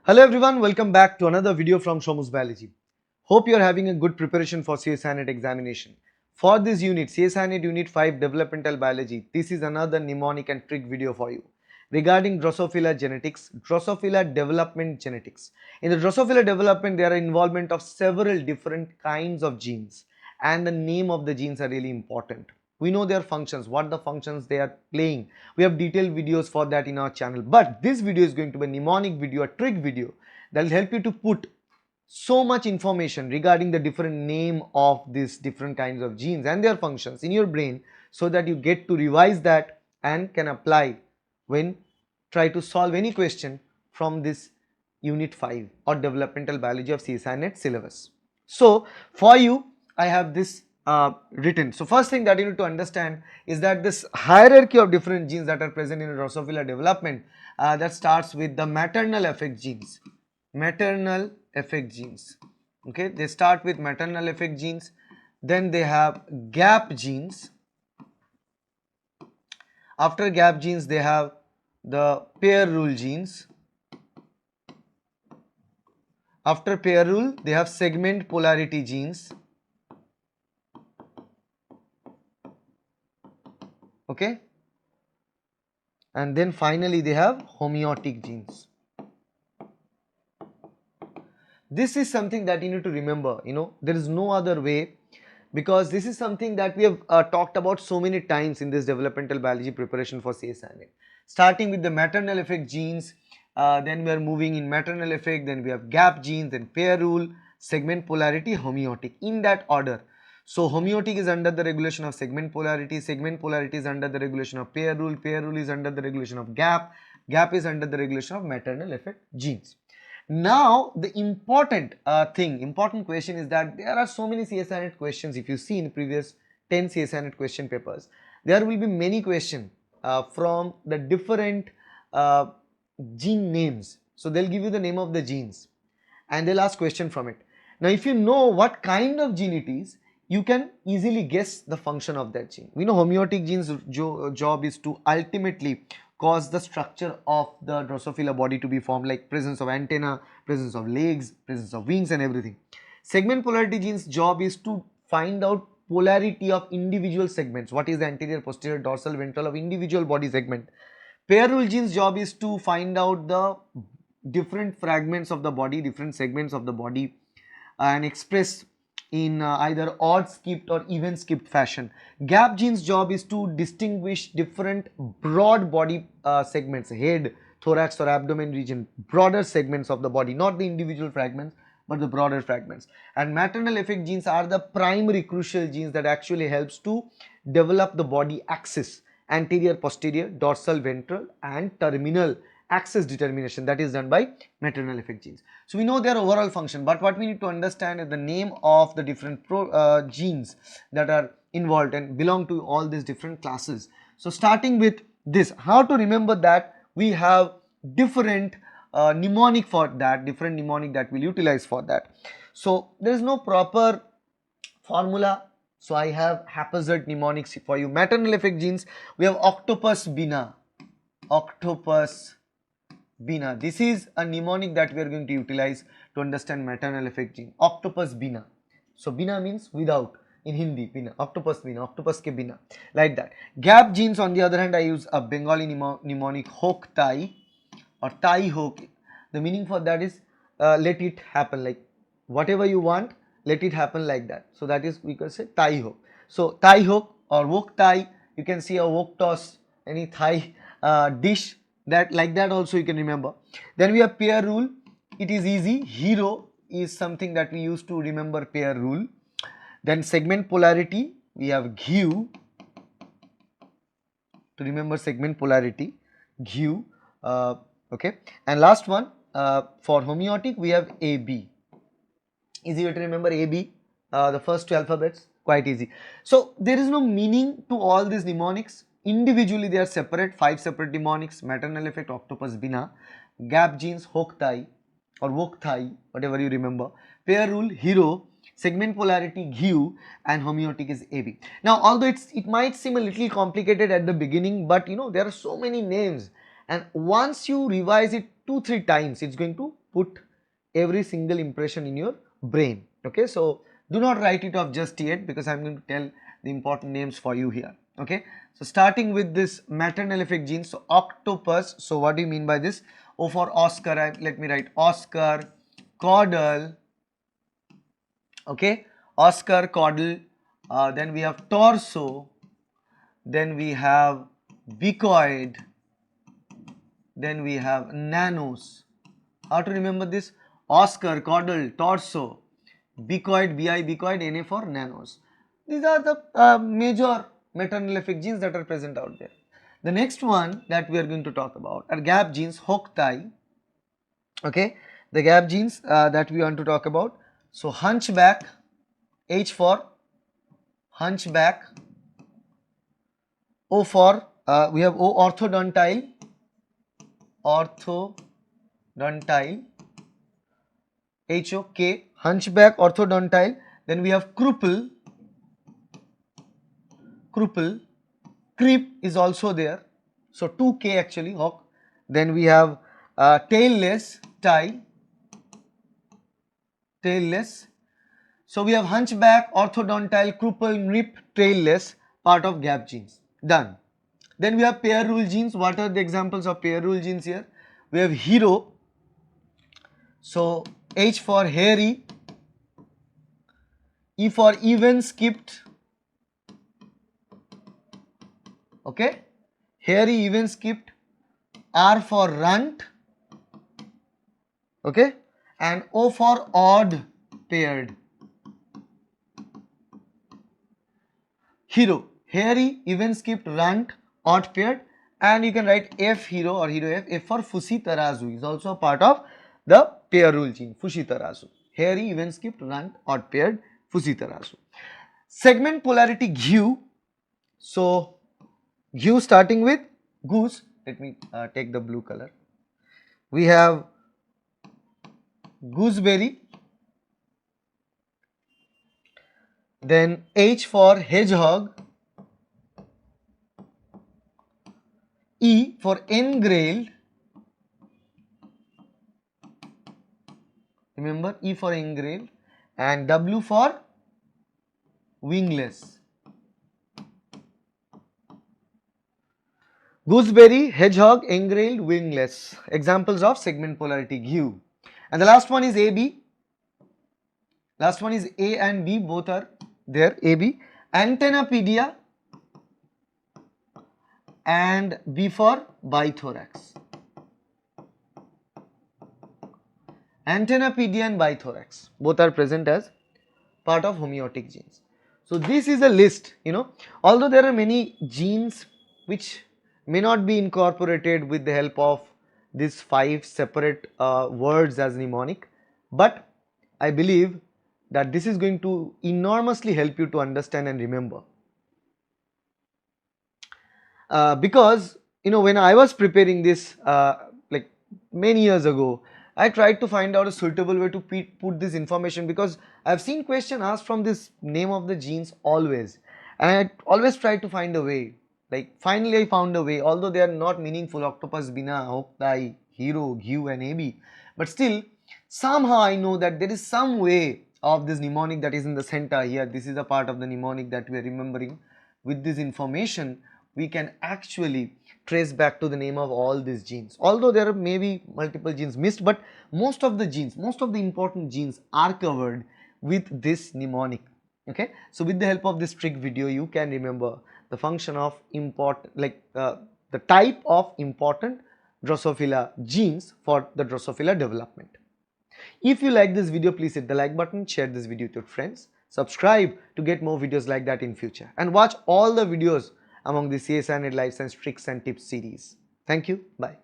Hello everyone, welcome back to another video from Shomu's Biology. Hope you are having a good preparation for csir-net examination. For this unit, csir-net Unit 5 Developmental Biology, this is another mnemonic and trick video for you. Regarding Drosophila genetics, Drosophila development genetics. In the Drosophila development, there are involvement of several different kinds of genes and the name of the genes are really important. We know their functions, what the functions they are playing. We have detailed videos for that in our channel, but this video is going to be a mnemonic video, a trick video that will help you to put so much information regarding the different name of these different kinds of genes and their functions in your brain, so that you get to revise that and can apply when try to solve any question from this unit 5 or developmental biology of csir-net syllabus. So for you I have this written. So first thing that you need to understand is that this hierarchy of different genes that are present in Drosophila development, that starts with the maternal effect genes. Maternal effect genes. Okay, they start with maternal effect genes. Then they have gap genes. After gap genes, they have the pair rule genes. After pair rule, they have segment polarity genes. Okay, and then finally they have homeotic genes. This is something that you need to remember. There is no other way, because this is something that we have talked about so many times in this developmental biology preparation for csir-net. Starting with the maternal effect genes, then we are moving in maternal effect, then we have gap genes, then pair rule, segment polarity, homeotic, in that order. So homeotic is under the regulation of segment polarity is under the regulation of pair rule is under the regulation of gap is under the regulation of maternal effect genes. Now the important question is that there are so many csir-net questions. If you see in previous 10 csir-net question papers, there will be many questions from the different gene names. So they'll give you the name of the genes and they'll ask question from it. Now if you know what kind of gene it is, you can easily guess the function of that gene. We know homeotic genes job is to ultimately cause the structure of the Drosophila body to be formed, like presence of antenna, presence of legs, presence of wings and everything. Segment polarity genes job is to find out polarity of individual segments. What is the anterior, posterior, dorsal, ventral of individual body segment. Pair rule genes job is to find out the different fragments of the body, different segments of the body, and express in either odd skipped or even skipped fashion. Gap genes job is to distinguish different broad body segments, head, thorax or abdomen region, broader segments of the body, not the individual fragments but the broader fragments. And maternal effect genes are the primary crucial genes that actually helps to develop the body axis, anterior, posterior, dorsal, ventral and terminal axis determination, that is done by maternal effect genes. So we know their overall function, but what we need to understand is the name of the different genes that are involved and belong to all these different classes. So starting with this, how to remember that, we have different mnemonic for that, different mnemonic that we'll utilize for that. So there is no proper formula, so I have haphazard mnemonics for you. Maternal effect genes, we have octopus bina, octopus bina. This is a mnemonic that we are going to utilize to understand maternal effect gene. Octopus bina. So bina means without in Hindi. Bina, octopus bina, octopus ke bina, like that. Gap genes on the other hand, I use a Bengali mnemonic hok tai or tai hok. The meaning for that is let it happen, like whatever you want, let it happen, like that. So that is, we can say tai hok. So tai hok or wok tai, you can see a wok toss, any Thai dish, that like that also you can remember. Then we have pair rule. It is easy. Hero is something that we use to remember pair rule. Then segment polarity, we have ghu to remember segment polarity, ghu. Okay, and last one for homeotic, we have AB. Easy to remember AB, the first two alphabets, quite easy. So there is no meaning to all these mnemonics. Individually they are separate, 5 separate mnemonics: maternal effect, octopus bina, gap genes, hok tai or wok thai, whatever you remember, pair rule, hero, segment polarity, ghu, and homeotic is AB. Now although it might seem a little complicated at the beginning, but there are so many names and once you revise it 2-3 times, it's going to put every single impression in your brain. Okay, so do not write it off just yet, because I'm going to tell the important names for you here. Okay, so starting with this maternal effect gene, so octopus. So what do you mean by this? O for Oscar, let me write Oscar, caudal. Okay, Oscar, caudal. Then we have torso, then we have bicoid, then we have nanos. How to remember this? Oscar, caudal, torso, bicoid, bi, bicoid, na for nanos. These are the major maternal effect genes that are present out there. The next one that we are going to talk about are gap genes, Hokusai. Okay, the gap genes that we want to talk about. So hunchback, H for hunchback, O for we have O, orthodontile, HOK, hunchback, orthodontile. Then we have cripple, creep is also there. So 2K actually, hawk. Then we have tailless, tailless. So we have hunchback, orthodontile, cripple, nip, tailless, part of gap genes. Done. Then we have pair rule genes. What are the examples of pair rule genes here? We have hero. So H for hairy, E for even skipped. Okay, hairy, even skipped. R for runt. Okay, and O for odd paired. Hero, hairy, even skipped, runt, odd paired, and you can write F hero or hero F. F for Fushitarazu is also a part of the pair rule gene, Fushitarazu. Hairy, even skipped, runt, odd paired, Fushitarazu. Segment polarity GU. So GU starting with goose. Let me take the blue color. We have gooseberry. Then H for hedgehog, E for engrailed, remember E for engrailed, and W for wingless. Gooseberry, hedgehog, engrailed, wingless. Examples of segment polarity GU. And the last one is AB. Last one is A and B, both are there, AB. Antennapedia and B for bithorax. Antennapedia and bithorax, both are present as part of homeotic genes. So this is a list, although there are many genes which may not be incorporated with the help of these 5 separate words as mnemonic, but I believe that this is going to enormously help you to understand and remember. Because when I was preparing this like many years ago, I tried to find out a suitable way to put this information, because I have seen question asked from this name of the genes always, and I always tried to find a way. Like finally I found a way, although they are not meaningful, octopus, bina, Hokusai, hero, GU and AB, but still somehow I know that there is some way of this mnemonic that is in the center here. This is a part of the mnemonic that we are remembering. With this information we can actually trace back to the name of all these genes, although there are maybe multiple genes missed, but most of the genes, most of the important genes are covered with this mnemonic. Okay, so with the help of this trick video you can remember the function of the type of important Drosophila genes for the Drosophila development. If you like this video, please hit the like button, share this video with your friends, subscribe to get more videos like that in future, and watch all the videos among the csir-net life science tricks and tips series. Thank you. Bye.